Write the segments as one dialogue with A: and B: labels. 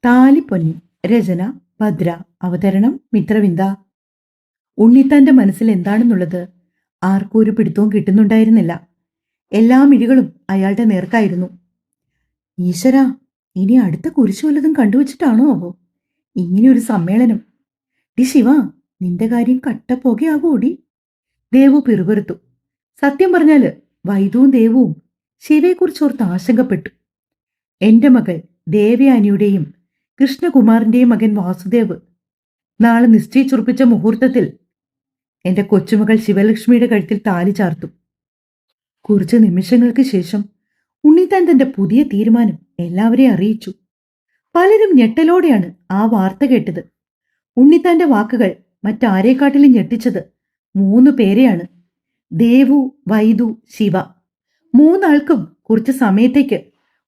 A: താലിപ്പൊന്നി. രചന ഭദ്ര. അവതരണം മിത്രവിന്ദ. ഉണ്ണിത്താന്റെ മനസ്സിൽ എന്താണെന്നുള്ളത് ആർക്കും ഒരു പിടുത്തവും കിട്ടുന്നുണ്ടായിരുന്നില്ല. എല്ലാ മിഴികളും അയാളുടെ നേർക്കായിരുന്നു. ഈശ്വരാ, ഇനി അടുത്ത കുരിശു വല്ലതും കണ്ടുവച്ചിട്ടാണോ ആവോ ഇങ്ങനെയൊരു സമ്മേളനം? ഡി ശിവ, നിന്റെ കാര്യം കട്ടപ്പുകയാവോടി? ദേവു പിറുപിറുത്തു. സത്യം പറഞ്ഞാല് വൈദുവും ദേവുവും ശിവയെക്കുറിച്ചോർത്ത് ആശങ്കപ്പെട്ടു. എന്റെ മകൾ ദേവയാനിയുടെയും കൃഷ്ണകുമാറിന്റെയും മകൻ വാസുദേവ് നാളെ നിശ്ചയിച്ചുറപ്പിച്ച മുഹൂർത്തത്തിൽ എന്റെ കൊച്ചുമകൾ ശിവലക്ഷ്മിയുടെ കഴുത്തിൽ താലി ചാർത്തും. കുറച്ച് നിമിഷങ്ങൾക്ക് ശേഷം ഉണ്ണിത്താൻ തന്റെ പുതിയ തീരുമാനം എല്ലാവരെയും അറിയിച്ചു. പലരും ഞെട്ടലോടെയാണ് ആ വാർത്ത കേട്ടത്. ഉണ്ണിത്താന്റെ വാക്കുകൾ മറ്റാരേക്കാട്ടിലും ഞെട്ടിച്ചത് 3 പേരെയാണ്: ദേവു, വൈദു, ശിവ. 3 ആൾക്കും കുറച്ച് സമയത്തേക്ക്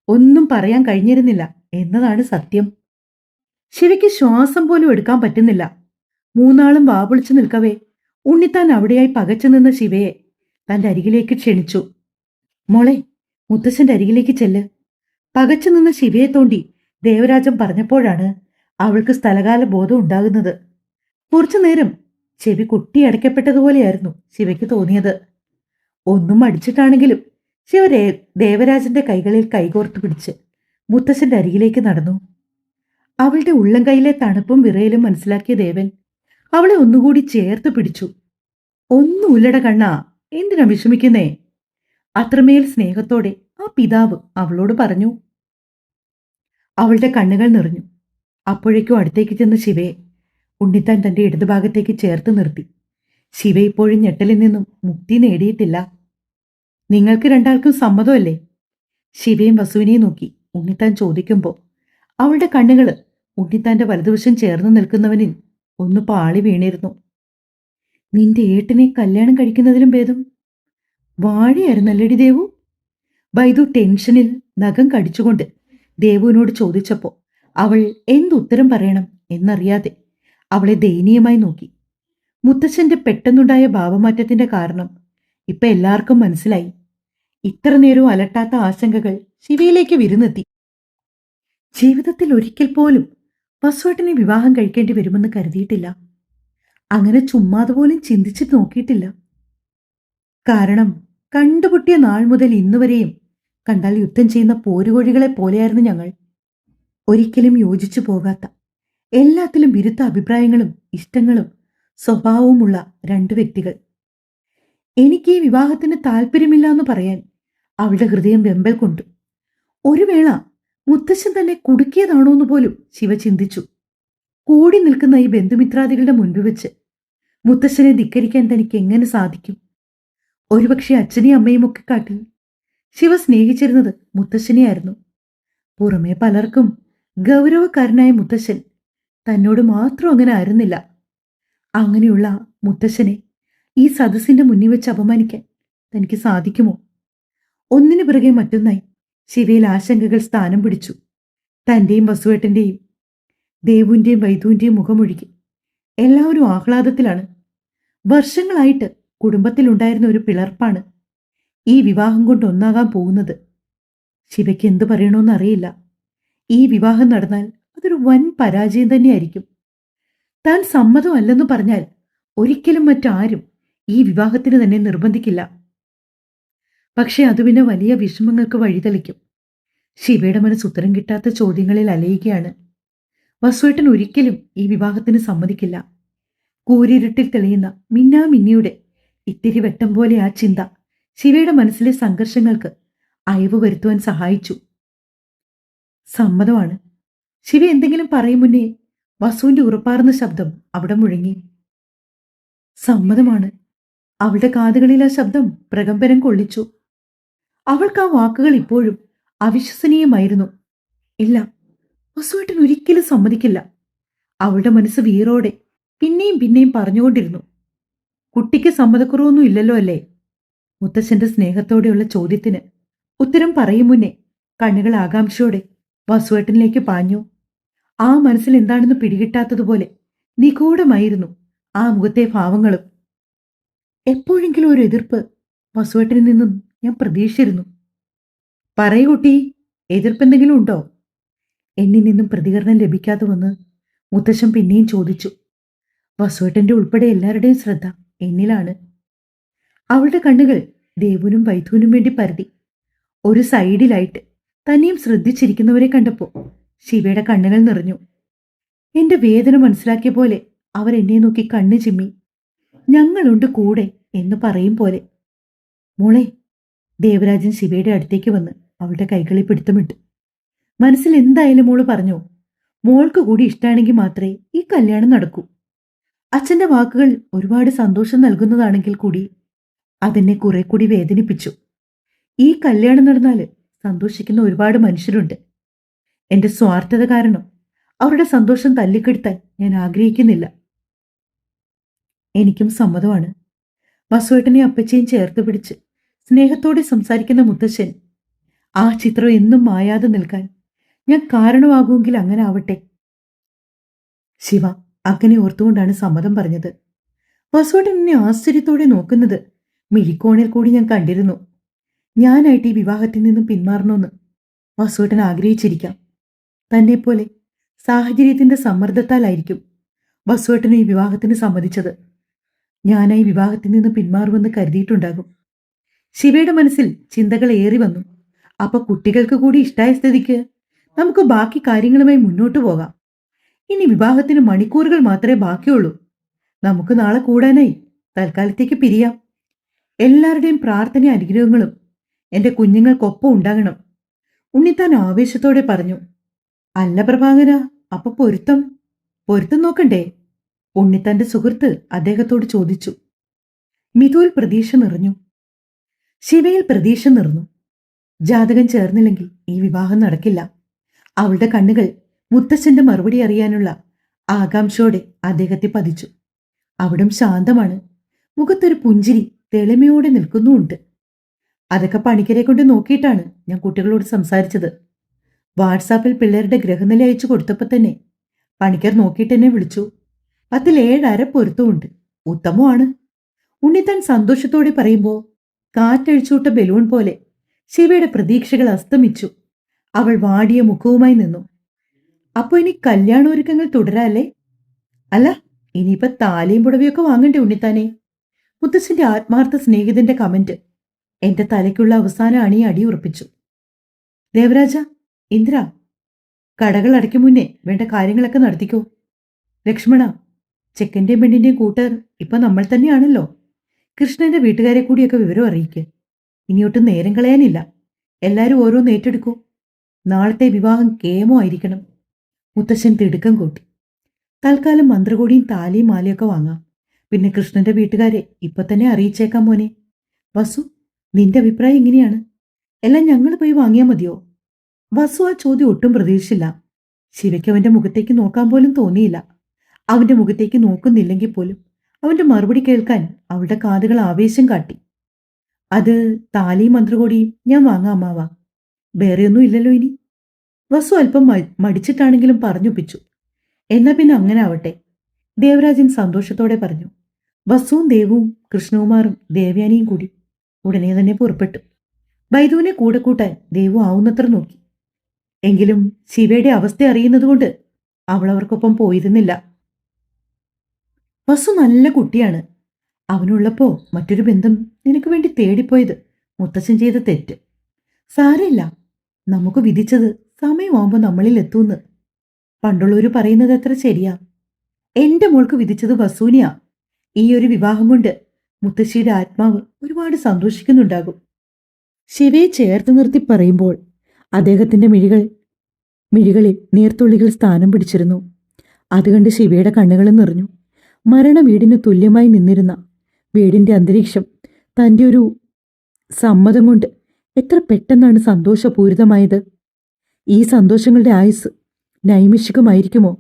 A: ഒന്നും പറയാൻ കഴിഞ്ഞിരുന്നില്ല എന്നതാണ് സത്യം. ശിവയ്ക്ക് ശ്വാസം പോലും എടുക്കാൻ പറ്റുന്നില്ല. 3 ആളും വാപൊളിച്ചു നിൽക്കവേ ഉണ്ണിത്താൻ അവിടെയായി പകച്ചു നിന്ന ശിവയെ തന്റെ അരികിലേക്ക് ക്ഷണിച്ചു. മോളെ, മുത്തശ്ശന്റെ അരികിലേക്ക് ചെല്ല്. പകച്ചു നിന്ന ശിവയെ തോണ്ടി ദേവരാജൻ പറഞ്ഞപ്പോഴാണ് അവൾക്ക് സ്ഥലകാല ബോധം ഉണ്ടാകുന്നത്. കുറച്ചു നേരം ചെവി കുട്ടിയടയ്ക്കപ്പെട്ടതുപോലെയായിരുന്നു ശിവയ്ക്ക് തോന്നിയത്. ഒന്നും അടിച്ചിട്ടാണെങ്കിലും ശിവ ദേവരാജന്റെ കൈകളിൽ കൈകോർത്ത് പിടിച്ച് മുത്തശ്ശന്റെ അരികിലേക്ക് നടന്നു. അവളുടെ ഉള്ളം കൈയിലെ തണുപ്പും വിറയലും മനസ്സിലാക്കിയ ദേവൻ അവളെ ഒന്നുകൂടി ചേർത്ത് പിടിച്ചു. ഒന്നുമില്ലട കണ്ണാ, എന്തിനാ വിഷമിക്കുന്നേ? അത്രമേൽ സ്നേഹത്തോടെ ആ പിതാവ് അവളോട് പറഞ്ഞു. അവളുടെ കണ്ണുകൾ നിറഞ്ഞു. അപ്പോഴേക്കും അടുത്തേക്ക് ചെന്ന ശിവയെ ഉണ്ണിത്താൻ തന്റെ ഇടതുഭാഗത്തേക്ക് ചേർത്ത് നിർത്തി. ശിവ ഇപ്പോഴും ഞെട്ടലിൽ നിന്നും മുക്തി നേടിയിട്ടില്ല. നിങ്ങൾക്ക് രണ്ടാൾക്കും സമ്മതമല്ലേ? ശിവയും വസുവിനെയും നോക്കി ഉണ്ണിത്താൻ ചോദിക്കുമ്പോൾ അവളുടെ കണ്ണുകൾ ഉണ്ണിത്താന്റെ വലതുവശം ചേർന്ന് നിൽക്കുന്നവനിൽ ഒന്ന് പാളി വീണിരുന്നു. നിന്റെ ഏട്ടനെ കല്യാണം കഴിക്കുന്നതിലും ഭേദം വാഴയായിരുന്നല്ലടി ദേവു? വൈദു ടെൻഷനിൽ നഖം കടിച്ചുകൊണ്ട് ദേവുവിനോട് ചോദിച്ചപ്പോൾ അവൾ എന്തുത്തരം പറയണം എന്നറിയാതെ അവളെ ദയനീയമായി നോക്കി. മുത്തച്ഛന്റെ പെട്ടെന്നുണ്ടായ ഭാവമാറ്റത്തിന്റെ കാരണം ഇപ്പൊ എല്ലാവർക്കും മനസ്സിലായി. ഇത്ര നേരവും അലട്ടാത്ത ആശങ്കകൾ ശിവയിലേക്ക് വിരുന്നെത്തി. ജീവിതത്തിൽ ഒരിക്കൽ പോലും വസുവേട്ടനെ വിവാഹം കഴിക്കേണ്ടി വരുമെന്ന് കരുതിയിട്ടില്ല. അങ്ങനെ ചുമ്മാതെ പോലും ചിന്തിച്ചു നോക്കിയിട്ടില്ല. കാരണം കണ്ടുപൊട്ടിയ നാൾ മുതൽ ഇന്നുവരെയും കണ്ടാൽ യുദ്ധം ചെയ്യുന്ന പോരുകോഴികളെ പോലെയായിരുന്നു ഞങ്ങൾ. ഒരിക്കലും യോജിച്ചു പോകാത്ത, എല്ലാത്തിലും വിരുദ്ധ അഭിപ്രായങ്ങളും ഇഷ്ടങ്ങളും സ്വഭാവവുമുള്ള 2 വ്യക്തികൾ. എനിക്ക് ഈ വിവാഹത്തിന് താല്പര്യമില്ല എന്ന് പറയാൻ അവളുടെ ഹൃദയം വെമ്പൽ കൊണ്ടു. ഒരു വേള മുത്തശ്ശൻ തന്നെ കുടുക്കിയതാണോ എന്ന് പോലും ശിവ ചിന്തിച്ചു. കൂടി നിൽക്കുന്ന ഈ ബന്ധുമിത്രാദികളുടെ മുൻപിൽ വെച്ച് മുത്തശ്ശനെ ധിക്കരിക്കാൻ തനിക്ക് എങ്ങനെ സാധിക്കും? ഒരുപക്ഷെ അച്ഛനെയും അമ്മയും ഒക്കെ കാട്ടി ശിവ സ്നേഹിച്ചിരുന്നത് മുത്തശ്ശനെയായിരുന്നു. പുറമെ പലർക്കും ഗൗരവക്കാരനായ മുത്തശ്ശൻ തന്നോട് മാത്രം അങ്ങനെ ആയിരുന്നില്ല. അങ്ങനെയുള്ള മുത്തശ്ശനെ ഈ സദസ്സിന്റെ മുന്നിൽ വെച്ച് അപമാനിക്കാൻ തനിക്ക് സാധിക്കുമോ? ഒന്നിനു പിറകെ മറ്റൊന്നായി ശിവയിൽ ആശങ്കകൾ സ്ഥാനം പിടിച്ചു. തന്റെയും വസുവേട്ടന്റെയും ദേവുവിന്റെയും വൈദുവിന്റെയും മുഖമൊഴുകി എല്ലാവരും ആഹ്ലാദത്തിലാണ്. വർഷങ്ങളായിട്ട് കുടുംബത്തിലുണ്ടായിരുന്ന ഒരു പിളർപ്പാണ് ഈ വിവാഹം കൊണ്ട് ഒന്നാകാൻ പോകുന്നത്. ശിവയ്ക്ക് എന്തു പറയണമെന്നറിയില്ല. ഈ വിവാഹം നടന്നാൽ അതൊരു വൻ പരാജയം തന്നെയായിരിക്കും. താൻ സമ്മതമല്ലെന്ന് പറഞ്ഞാൽ ഒരിക്കലും മറ്റാരും ഈ വിവാഹത്തിന് തന്നെ നിർബന്ധിക്കില്ല. പക്ഷെ അത് പിന്നെ വലിയ വിഷമങ്ങൾക്ക് വഴിതെളിക്കും. ശിവയുടെ മനസ്സ് ഉത്തരം കിട്ടാത്ത ചോദ്യങ്ങളിൽ അലയുകയാണ്. വസുവേട്ടൻ ഒരിക്കലും ഈ വിവാഹത്തിന് സമ്മതിക്കില്ല. കൂരിരുട്ടിൽ തെളിയുന്ന മിന്നാമിന്നിയുടെ ഇത്തിരി വെട്ടം പോലെ ആ ചിന്ത ശിവയുടെ മനസ്സിലെ സംഘർഷങ്ങൾക്ക് അയവ് വരുത്തുവാൻ സഹായിച്ചു. സമ്മതമാണ്. ശിവ എന്തെങ്കിലും പറയും മുന്നേ വസുവിന്റെ ഉറപ്പാർന്ന ശബ്ദം അവിടെ മുഴങ്ങി. സമ്മതമാണ്. അവളുടെ കാതുകളിൽ ആ ശബ്ദം പ്രകമ്പനം കൊള്ളിച്ചു. അവൾക്ക് ആ വാക്കുകൾ ഇപ്പോഴും അവിശ്വസനീയമായിരുന്നു. ഇല്ല, വസുവേട്ടൻ ഒരിക്കലും സമ്മതിക്കില്ല. അവളുടെ മനസ്സ് വീറോടെ പിന്നെയും പിന്നെയും പറഞ്ഞുകൊണ്ടിരുന്നു. കുട്ടിക്ക് സമ്മതക്കുറവൊന്നും ഇല്ലല്ലോ അല്ലേ? മുത്തച്ഛന്റെ സ്നേഹത്തോടെയുള്ള ചോദ്യത്തിന് ഉത്തരം പറയും മുന്നേ കണ്ണുകൾ ആകാംക്ഷയോടെ വസുവേട്ടനിലേക്ക് പാഞ്ഞു. ആ മനസ്സിൽ എന്താണെന്ന് പിടികിട്ടാത്തതുപോലെ നിഗൂഢമായിരുന്നു ആ മുഖത്തെ ഭാവങ്ങളും. എപ്പോഴെങ്കിലും ഒരു എതിർപ്പ് വസുവേട്ടനിൽ നിന്നും ഞാൻ പ്രതീക്ഷിച്ചിരുന്നു. പറയൂ കുട്ടി, എതിർപ്പെന്തെങ്കിലും ഉണ്ടോ? എന്നിൽ നിന്നും പ്രതികരണം ലഭിക്കാതെ വന്ന് മുത്തശ്ശൻ പിന്നെയും ചോദിച്ചു. വസുവേട്ടന്റെ ഉൾപ്പെടെ എല്ലാവരുടെയും ശ്രദ്ധ എന്നിലാണ്. അവളുടെ കണ്ണുകൾ ദേവുനും വൈദ്യുവിനും വേണ്ടി പരതി. ഒരു സൈഡിലായിട്ട് തന്നെയും ശ്രദ്ധിച്ചിരിക്കുന്നവരെ കണ്ടപ്പോൾ ശിവയുടെ കണ്ണുകൾ നിറഞ്ഞു. എന്റെ വേദന മനസ്സിലാക്കിയ പോലെ അവർ എന്നെ നോക്കി കണ്ണു ചിമ്മി. ഞങ്ങളുണ്ട് കൂടെ എന്ന് പറയും പോലെ. മോളെ, ദേവരാജൻ ശിവയുടെ അടുത്തേക്ക് വന്ന് അവളുടെ കൈകളിൽ പിടുത്തമിട്ടു. മനസ്സിൽ എന്തായാലും മോള് പറഞ്ഞു, മോൾക്ക് കൂടി ഇഷ്ടമാണെങ്കിൽ മാത്രമേ ഈ കല്യാണം നടക്കൂ. അച്ഛന്റെ വാക്കുകൾ ഒരുപാട് സന്തോഷം നൽകുന്നതാണെങ്കിൽ കൂടി അതെന്നെ കുറെ കൂടി വേദനിപ്പിച്ചു. ഈ കല്യാണം നടന്നാൽ സന്തോഷിക്കുന്ന ഒരുപാട് മനുഷ്യരുണ്ട്. എന്റെ സ്വാർത്ഥത കാരണം അവരുടെ സന്തോഷം തല്ലിക്കെടുത്താൻ ഞാൻ ആഗ്രഹിക്കുന്നില്ല. എനിക്കും സമ്മതമാണ്. വസുവേട്ടനെ അപ്പച്ചയും ചേർത്ത് പിടിച്ച് സ്നേഹത്തോടെ സംസാരിക്കുന്ന മുത്തശ്ശൻ. ആ ചിത്രം എന്നും മായാതെ നിൽക്കാൻ ഞാൻ കാരണമാകുമെങ്കിൽ അങ്ങനെ ആവട്ടെ. ശിവ അങ്ങനെ ഓർത്തുകൊണ്ടാണ് സമ്മതം പറഞ്ഞത്. വസുവേട്ടൻ എന്നെ ആശ്ചര്യത്തോടെ നോക്കുന്നത് മിഴിക്കോണിൽ കൂടി ഞാൻ കണ്ടിരുന്നു. ഞാനായിട്ട് ഈ വിവാഹത്തിൽ നിന്നും പിന്മാറണമെന്ന് വസുവേട്ടൻ ആഗ്രഹിച്ചിരിക്കാം. തന്നെപ്പോലെ സാഹചര്യത്തിന്റെ സമ്മർദ്ദത്താലായിരിക്കും വസുവേട്ടനും ഈ വിവാഹത്തിന് സമ്മതിച്ചത്. ഞാനായി വിവാഹത്തിൽ നിന്ന് പിന്മാറുമെന്ന് കരുതിയിട്ടുണ്ടാകും. ശിവയുടെ മനസ്സിൽ ചിന്തകൾ ഏറി വന്നു. അപ്പൊ കുട്ടികൾക്ക് കൂടി ഇഷ്ടായ സ്ഥിതിക്ക് നമുക്ക് ബാക്കി കാര്യങ്ങളുമായി മുന്നോട്ടു പോകാം. ഇനി വിവാഹത്തിന് മണിക്കൂറുകൾ മാത്രമേ ബാക്കിയുള്ളൂ. നമുക്ക് നാളെ കൂടാനായി തൽക്കാലത്തേക്ക് പിരിയാം. എല്ലാവരുടെയും പ്രാർത്ഥന അനുഗ്രഹങ്ങളും എന്റെ കുഞ്ഞുങ്ങൾക്കൊപ്പം ഉണ്ടാകണം. ഉണ്ണിത്താൻ ആവേശത്തോടെ പറഞ്ഞു. അല്ല പ്രഭാകര, അപ്പൊ പൊരുത്തം നോക്കണ്ടേ? ഉണ്ണിത്താന്റെ സുഹൃത്ത് അദ്ദേഹത്തോട് ചോദിച്ചു. മിഥുവിൽ പ്രതീക്ഷ നിറഞ്ഞു. ശിവയിൽ പ്രതീക്ഷ നിറഞ്ഞു. ജാതകം ചേർന്നില്ലെങ്കിൽ ഈ വിവാഹം നടക്കില്ല. അവളുടെ കണ്ണുകൾ മുത്തച്ഛന്റെ മറുപടി അറിയാനുള്ള ആകാംക്ഷയോടെ അദ്ദേഹത്തെ പതിച്ചു. അവിടം ശാന്തമാണ്. മുഖത്തൊരു പുഞ്ചിരി തെളിമയോടെ നിൽക്കുന്നുമുണ്ട്. അതൊക്കെ പണിക്കരെ കൊണ്ട് നോക്കിയിട്ടാണ് ഞാൻ കുട്ടികളോട് സംസാരിച്ചത്. വാട്സാപ്പിൽ പിള്ളേരുടെ ഗ്രഹനില അയച്ചു കൊടുത്തപ്പോൾ തന്നെ പണിക്കർ നോക്കിയിട്ട് എന്നെ വിളിച്ചു. 10-7 പൊരുത്തമുണ്ട്. ഉത്തമമാണ്. ഉണ്ണിത്താൻ സന്തോഷത്തോടെ പറയുമ്പോൾ കാറ്റഴിച്ചുവിട്ട ബലൂൺ പോലെ ശിവയുടെ പ്രതീക്ഷകൾ അസ്തമിച്ചു. അവൾ വാടിയ മുഖവുമായി നിന്നു. അപ്പൊ ഇനി കല്യാണൊരുക്കങ്ങൾ തുടരാല്ലേ? അല്ല, ഇനിയിപ്പോ താലിയും പുടവയൊക്കെ വാങ്ങണ്ടേ ഉണ്ണിത്താനെ? മുത്തച്ഛന്റെ ആത്മാർത്ഥ സ്നേഹിതന്റെ കമന്റ് എന്റെ തലയ്ക്കുള്ള അവസാന അണി അടിയുറപ്പിച്ചു. ദേവരാജ, ഇന്ദ്ര, കടകൾ അടയ്ക്കും മുന്നേ വേണ്ട കാര്യങ്ങളൊക്കെ നടത്തിക്കോ. ലക്ഷ്മണ, ചെക്കന്റെയും പെണ്ണിന്റെയും കൂട്ടുകാർ ഇപ്പൊ നമ്മൾ തന്നെയാണല്ലോ. കൃഷ്ണന്റെ വീട്ടുകാരെ കൂടിയൊക്കെ വിവരം അറിയിക്കുക. ഇനിയൊട്ടും നേരം കളയാനില്ല. എല്ലാവരും ഓരോന്ന് ഏറ്റെടുക്കൂ. നാളത്തെ വിവാഹം കേമോ ആയിരിക്കണം. മുത്തശ്ശൻ തിടുക്കം കൂട്ടി. തൽക്കാലം മന്ത്രകോടിയും താലിയും മാലയൊക്കെ വാങ്ങാം. പിന്നെ കൃഷ്ണന്റെ വീട്ടുകാരെ ഇപ്പൊ തന്നെ അറിയിച്ചേക്കാം മോനെ. വസു, നിന്റെ അഭിപ്രായം എങ്ങനെയാണ്? എല്ലാം ഞങ്ങൾ പോയി വാങ്ങിയാൽ മതിയോ? വസു ആ ചോദ്യം ഒട്ടും പ്രതീക്ഷിച്ചില്ല. ശിവയ്ക്ക് അവന്റെ മുഖത്തേക്ക് നോക്കാൻ പോലും തോന്നിയില്ല. അവന്റെ മുഖത്തേക്ക് നോക്കുന്നില്ലെങ്കിൽ പോലും അവന്റെ മറുപടി കേൾക്കാൻ അവളുടെ കാതുകൾ ആവേശം കാട്ടി. അത് താലിയും മന്ത്രകോടിയും ഞാൻ വാങ്ങാം അമ്മാവ. വേറെയൊന്നും ഇല്ലല്ലോ ഇനി. വസു അല്പം മടിച്ചിട്ടാണെങ്കിലും പറഞ്ഞൊപ്പിച്ചു. എന്നാ പിന്നെ അങ്ങനെ ആവട്ടെ, ദേവരാജൻ സന്തോഷത്തോടെ പറഞ്ഞു. വസുവും ദേവും കൃഷ്ണകുമാറും ദേവയാനിയും കൂടി ഉടനെ തന്നെ പുറപ്പെട്ടു. ബൈദുവിനെ കൂടെ കൂട്ടാൻ ദേവു ആവുന്നത്ര നോക്കി. എങ്കിലും ശിവയുടെ അവസ്ഥ അറിയുന്നതുകൊണ്ട് അവൾ അവർക്കൊപ്പം പോയിരുന്നില്ല. വസു നല്ല കുട്ടിയാണ്. അവനുള്ളപ്പോ മറ്റൊരു ബന്ധം നിനക്ക് വേണ്ടി തേടിപ്പോയത് മുത്തച്ഛൻ ചെയ്ത തെറ്റ്. സാരമില്ല, നമുക്ക് വിധിച്ചത് സമയമാകുമ്പോൾ നമ്മളിൽ എത്തൂന്ന് പണ്ടുള്ളവര് പറയുന്നത് എത്ര ശരിയാ. എന്റെ മോൾക്ക് വിധിച്ചത് വസൂനിയാ. ഈ ഒരു വിവാഹം കൊണ്ട് മുത്തശ്ശിയുടെ ആത്മാവ് ഒരുപാട് സന്തോഷിക്കുന്നുണ്ടാകും. ശിവയെ ചേർത്ത് നിർത്തി പറയുമ്പോൾ അദ്ദേഹത്തിന്റെ മിഴികളിൽ നീർത്തുള്ളികൾ സ്ഥാനം പിടിച്ചിരുന്നു. അതുകണ്ട് ശിവയുടെ കണ്ണുകളും നിറഞ്ഞു. മരണ വീടിന് തുല്യമായി നിന്നിരുന്ന വീടിന്റെ അന്തരീക്ഷം തന്റെ ഒരു സമ്മതം കൊണ്ട് എത്ര പെട്ടെന്നാണ് സന്തോഷപൂരിതമായത്. ഈ സന്തോഷങ്ങളുടെ ആയുസ് നൈമിഷികമായിരിക്കുമോ?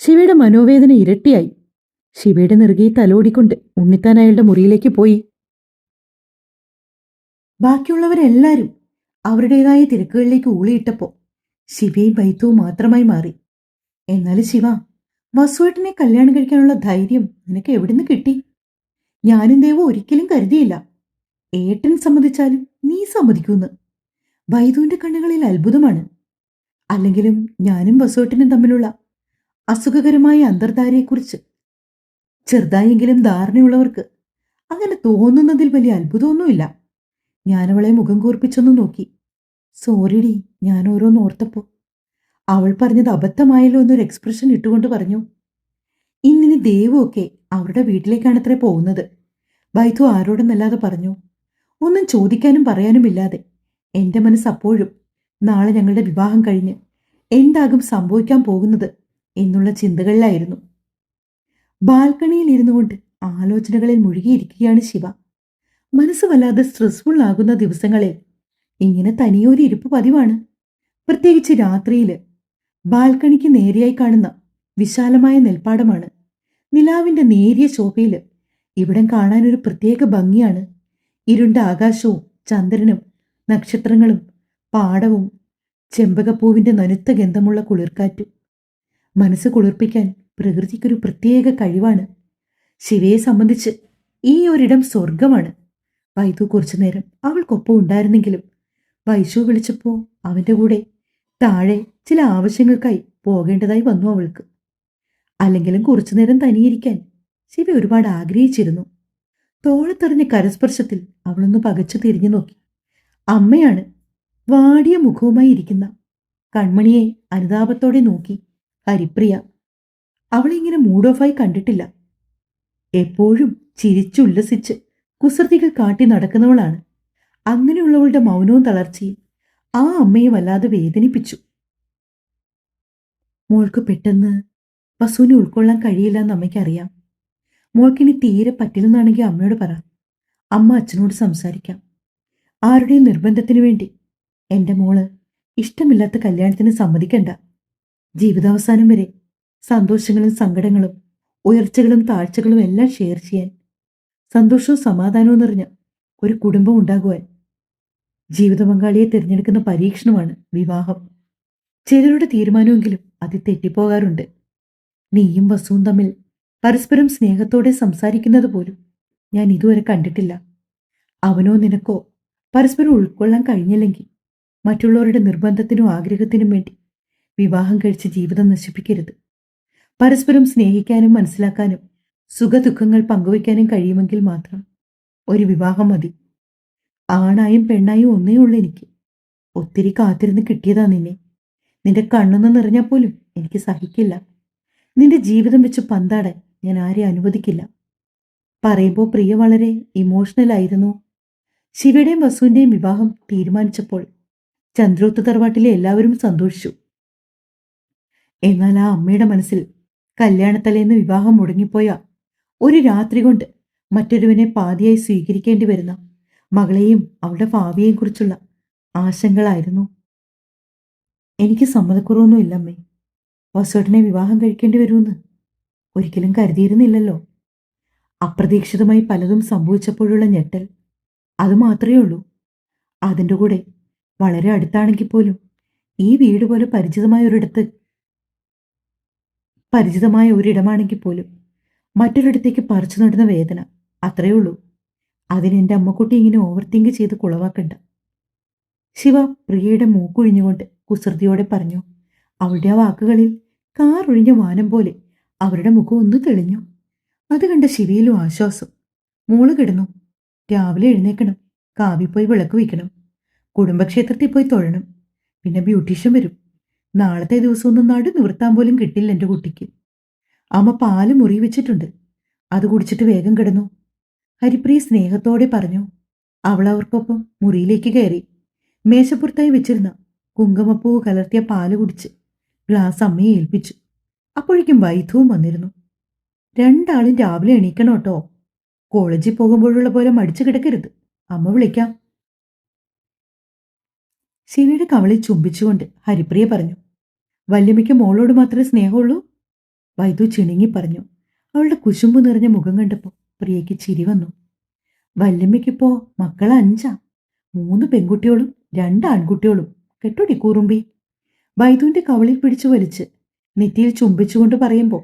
A: ശിവയുടെ മനോവേദന ഇരട്ടിയായി. ശിവയുടെ നെറുകയിൽ തലോടിക്കൊണ്ട് ഉണ്ണിത്താൻ അയാളുടെ മുറിയിലേക്ക് പോയി. ബാക്കിയുള്ളവരെല്ലാവരും അവരുടേതായ തിരക്കുകളിലേക്ക് ഊളിയിട്ടപ്പോ ശിവയും ബൈത്തുവും മാത്രമായി മാറി. എന്നാലും ശിവ, വസുവേട്ടനെ കല്യാണം കഴിക്കാനുള്ള ധൈര്യം നിനക്ക് എവിടുന്ന് കിട്ടി? ഞാനും ദേവോ ഒരിക്കലും കരുതിയില്ല. ഏട്ടൻ സമ്മതിച്ചാലും നീ സമ്മതിക്കൂന്ന്. ബൈതുവിന്റെ കണ്ണുകളിൽ അത്ഭുതമാണ്. അല്ലെങ്കിലും ഞാനും വസുവേട്ടനും തമ്മിലുള്ള അസുഖകരമായ അന്തർധാരയെക്കുറിച്ച് ചെറുതായെങ്കിലും ധാരണയുള്ളവർക്ക് അങ്ങനെ തോന്നുന്നതിൽ വലിയ അത്ഭുതമൊന്നുമില്ല. ഞാനവളെ മുഖം കൂർപ്പിച്ചൊന്ന് നോക്കി. സോറിഡി, ഞാൻ ഓരോന്ന് ഓർത്തപ്പോ. അവൾ പറഞ്ഞത് അബദ്ധമായല്ലോ എന്നൊരു എക്സ്പ്രഷൻ ഇട്ടുകൊണ്ട് പറഞ്ഞു. ഇന്നിനി ദേവുമൊക്കെ അവരുടെ വീട്ടിലേക്കാണത്രേ പോകുന്നത്. വൈദ്യു ആരോടെന്നല്ലാതെ പറഞ്ഞു. ഒന്നും ചോദിക്കാനും പറയാനുമില്ലാതെ. എന്റെ മനസ്സ് അപ്പോഴും നാളെ ഞങ്ങളുടെ വിവാഹം കഴിഞ്ഞ് എന്താകും സംഭവിക്കാൻ പോകുന്നത് എന്നുള്ള ചിന്തകളിലായിരുന്നു. ബാൽക്കണിയിൽ ഇരുന്നു കൊണ്ട് ആലോചനകളിൽ മുഴുകിയിരിക്കുകയാണ് ശിവ. മനസ്സ് വല്ലാതെ സ്ട്രെസ്ഫുൾ ആകുന്ന ദിവസങ്ങളിൽ ഇങ്ങനെ തനിയൊരു ഇരിപ്പ് പതിവാണ്. പ്രത്യേകിച്ച് രാത്രിയിൽ. ബാൽക്കണിക്ക് നേരെയായി കാണുന്ന വിശാലമായ നെൽപ്പാടമാണ്. നിലാവിന്റെ നേരിയ ശോഭയിൽ ഇവിടം കാണാൻ ഒരു പ്രത്യേക ഭംഗിയാണ്. ഇരുണ്ട ആകാശവും ചന്ദ്രനും നക്ഷത്രങ്ങളും പാടവും ചെമ്പകപ്പൂവിന്റെ നനുത്ത ഗന്ധമുള്ള കുളിർക്കാറ്റും. മനസ്സ് കുളിർപ്പിക്കാൻ പ്രകൃതിക്കൊരു പ്രത്യേക കഴിവാണ്. ശിവയെ സംബന്ധിച്ച് ഈ ഒരിടം സ്വർഗമാണ്. വൈദ്യു കുറച്ചു നേരം അവൾക്കൊപ്പം ഉണ്ടായിരുന്നെങ്കിലും വൈശു വിളിച്ചപ്പോൾ അവന്റെ കൂടെ താഴെ ചില ആവശ്യങ്ങൾക്കായി പോകേണ്ടതായി വന്നു അവൾക്ക്. അല്ലെങ്കിലും കുറച്ചുനേരം തനിയിരിക്കാൻ ശിവ ഒരുപാട് ആഗ്രഹിച്ചിരുന്നു. തോളത്തെറിഞ്ഞ കരസ്പർശത്തിൽ അവളൊന്ന് പകച്ചു തിരിഞ്ഞു നോക്കി. അമ്മയാണ്. വാടിയ മുഖവുമായി ഇരിക്കുന്ന കൺമണിയെ അനുതാപത്തോടെ നോക്കി ഹരിപ്രിയ. അവളിങ്ങനെ മൂഡ് ഓഫായി കണ്ടിട്ടില്ല. എപ്പോഴും ചിരിച്ചുല്ലസിച്ച് കുസൃതികൾ കാട്ടി നടക്കുന്നവളാണ്. അങ്ങനെയുള്ളവളുടെ മൗനവും തളർച്ചയും ആ അമ്മയെ വല്ലാതെ വേദനിപ്പിച്ചു. മോൾക്ക് പെട്ടെന്ന് വസുവിനെ ഉൾക്കൊള്ളാൻ കഴിയില്ല എന്ന് അമ്മയ്ക്കറിയാം. മോൾക്കിനി തീരെ പറ്റില്ലെന്നാണെങ്കിൽ അമ്മയോട് പറ. അമ്മ അച്ഛനോട് സംസാരിക്കാം. ആരുടെയും നിർബന്ധത്തിനു വേണ്ടി എന്റെ മോള് ഇഷ്ടമില്ലാത്ത കല്യാണത്തിന് സമ്മതിക്കണ്ട. ജീവിതാവസാനം വരെ സന്തോഷങ്ങളും സങ്കടങ്ങളും ഉയർച്ചകളും താഴ്ചകളും എല്ലാം ഷെയർ ചെയ്യാൻ, സന്തോഷവും സമാധാനവും നിറഞ്ഞ ഒരു കുടുംബം ഉണ്ടാകുവാൻ ജീവിത പങ്കാളിയെ തിരഞ്ഞെടുക്കുന്ന പരീക്ഷണമാണ് വിവാഹം. ചിലരുടെ തീരുമാനമെങ്കിലും അത് തെറ്റിപ്പോകാറുണ്ട്. നീയും വസുവും തമ്മിൽ പരസ്പരം സ്നേഹത്തോടെ സംസാരിക്കുന്നത് പോലും ഞാൻ ഇതുവരെ കണ്ടിട്ടില്ല. അവനോ നിനക്കോ പരസ്പരം ഉൾക്കൊള്ളാൻ കഴിഞ്ഞില്ലെങ്കിൽ മറ്റുള്ളവരുടെ നിർബന്ധത്തിനും ആഗ്രഹത്തിനും വേണ്ടി വിവാഹം കഴിച്ച് ജീവിതം നശിപ്പിക്കരുത്. പരസ്പരം സ്നേഹിക്കാനും മനസ്സിലാക്കാനും സുഖദുഃഖങ്ങൾ പങ്കുവയ്ക്കാനും കഴിയുമെങ്കിൽ മാത്രം ഒരു വിവാഹം മതി. ആണായും പെണ്ണായും ഒന്നേ ഉള്ളൂ എനിക്ക്. ഒത്തിരി കാത്തിരുന്ന് കിട്ടിയതാ നിന്നെ. നിന്റെ കണ്ണൊന്ന് നിറഞ്ഞാൽ പോലും എനിക്ക് സഹിക്കില്ല. നിന്റെ ജീവിതം വെച്ച് പന്താടാൻ ഞാൻ ആരെ അനുവദിക്കില്ല. പറയുമ്പോൾ പ്രിയ വളരെ ഇമോഷണൽ ആയിരുന്നു. ശിവയുടെയും വസുവിന്റെയും വിവാഹം തീരുമാനിച്ചപ്പോൾ ചന്ദ്രോത്ത് തറവാട്ടിലെ എല്ലാവരും സന്തോഷിച്ചു. എന്നാൽ ആ അമ്മയുടെ മനസ്സിൽ കല്യാണത്തലേന്ന് വിവാഹം മുടങ്ങിപ്പോയ ഒരു രാത്രി കൊണ്ട് മറ്റൊരുവനെ പാതിയായി സ്വീകരിക്കേണ്ടി വരുന്ന മകളെയും അവളുടെ ഭാവിയെയും കുറിച്ചുള്ള ആശങ്കകളായിരുന്നു. എനിക്ക് സമ്മതക്കുറവൊന്നുമില്ല അമ്മേ. വസുവേട്ടനെ വിവാഹം കഴിക്കേണ്ടി വരുമെന്ന് ഒരിക്കലും കരുതിയിരുന്നില്ലല്ലോ. അപ്രതീക്ഷിതമായി പലതും സംഭവിച്ചപ്പോഴുള്ള ഞെട്ടൽ, അത് മാത്രമേ ഉള്ളൂ. അതിൻ്റെ കൂടെ വളരെ അടുത്താണെങ്കിൽ പോലും ഈ വീട് പോലെ പരിചിതമായ ഒരിടമാണെങ്കിൽ പോലും മറ്റൊരിടത്തേക്ക് പറിച്ചു നടുന്ന വേദന, അത്രയേ ഉള്ളൂ. അതിനെൻ്റെ അമ്മക്കുട്ടി ഇങ്ങനെ ഓവർ തിങ്ക് ചെയ്ത് കുളവാക്കണ്ട. ശിവ പ്രിയയുടെ മൂക്കൊഴിഞ്ഞുകൊണ്ട് കുസൃതിയോടെ പറഞ്ഞു. അവളുടെ ആ വാക്കുകളിൽ കാറൊഴിഞ്ഞ വാനം പോലെ അവരുടെ മുഖം ഒന്ന് തെളിഞ്ഞു. അത് കണ്ട ശിവയിലും ആശ്വാസം. മോള് കിടന്നു. രാവിലെ എഴുന്നേക്കണം. കാവി പോയി വിളക്ക് വയ്ക്കണം. കുടുംബക്ഷേത്രത്തിൽ പോയി തൊഴണം. പിന്നെ ബ്യൂട്ടീഷ്യൻ വരും. നാളത്തെ ദിവസം ഒന്നും നടു നിവർത്താൻ പോലും കിട്ടില്ല എൻ്റെ കുട്ടിക്ക്. അമ്മ പാല് മുറി വെച്ചിട്ടുണ്ട്. അത് കുടിച്ചിട്ട് വേഗം കിടന്നു. ഹരിപ്രിയ സ്നേഹത്തോടെ പറഞ്ഞു. അവൾ അവർക്കൊപ്പം മുറിയിലേക്ക് കയറി. മേശപ്പുറത്തായി വെച്ചിരുന്ന കുങ്കുമപ്പൂവ് കലർത്തിയ പാല് കുടിച്ച് ഗ്ലാസ് അമ്മയെ ഏൽപ്പിച്ചു. അപ്പോഴേക്കും വൈദ്യവും വന്നിരുന്നു. രണ്ടാളും രാവിലെ എണീക്കണം കേട്ടോ. കോളേജിൽ പോകുമ്പോഴുള്ള പോലെ മടിച്ചു കിടക്കരുത്. അമ്മ വിളിക്കാം. ശിവയുടെ കവളിൽ ചുംബിച്ചുകൊണ്ട് ഹരിപ്രിയ പറഞ്ഞു. വല്യമ്മയ്ക്ക് മോളോട് മാത്രമേ സ്നേഹമുള്ളൂ? വൈദ്യു ചിണുങ്ങി പറഞ്ഞു. അവളുടെ കുശുമ്പ് നിറഞ്ഞ മുഖം കണ്ടപ്പോൾ പ്രിയയ്ക്ക് ചിരി വന്നു. വല്യമ്മയ്ക്കിപ്പോ മക്കൾ 5. 3 പെൺകുട്ടികളും 2 ആൺകുട്ടികളും. കെട്ടോടി കൂറുമ്പി. വൈദ്യുവിന്റെ കവളിൽ പിടിച്ചു വലിച്ച് നെറ്റിയിൽ ചുംബിച്ചുകൊണ്ട് പറയുമ്പോൾ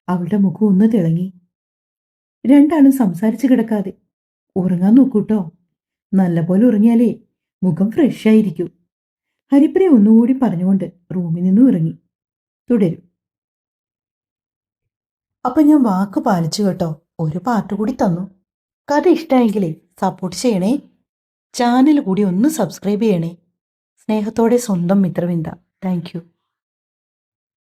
A: അവളുടെ മുഖം ഒന്ന് തിളങ്ങി. രണ്ടാളും സംസാരിച്ചു കിടക്കാതെ ഉറങ്ങാൻ നോക്കൂട്ടോ. നല്ലപോലെ ഉറങ്ങിയാലേ മുഖം ഫ്രഷ് ആയിരിക്കും. ഹരിപ്രിയ ഒന്നുകൂടി പറഞ്ഞുകൊണ്ട് റൂമിൽ നിന്നും ഇറങ്ങി. തുടരും. അപ്പൊ ഞാൻ വാക്ക് പാലിച്ചു കേട്ടോ. ഒരു പാർട്ട് കൂടി തന്നു. കഥ ഇഷ്ടമായെങ്കിലേ സപ്പോർട്ട് ചെയ്യണേ. ചാനൽ കൂടി ഒന്ന് സബ്സ്ക്രൈബ് ചെയ്യണേ. സ്നേഹത്തോടെ സ്വന്തം മിത്രവിന്ദ. Thank you.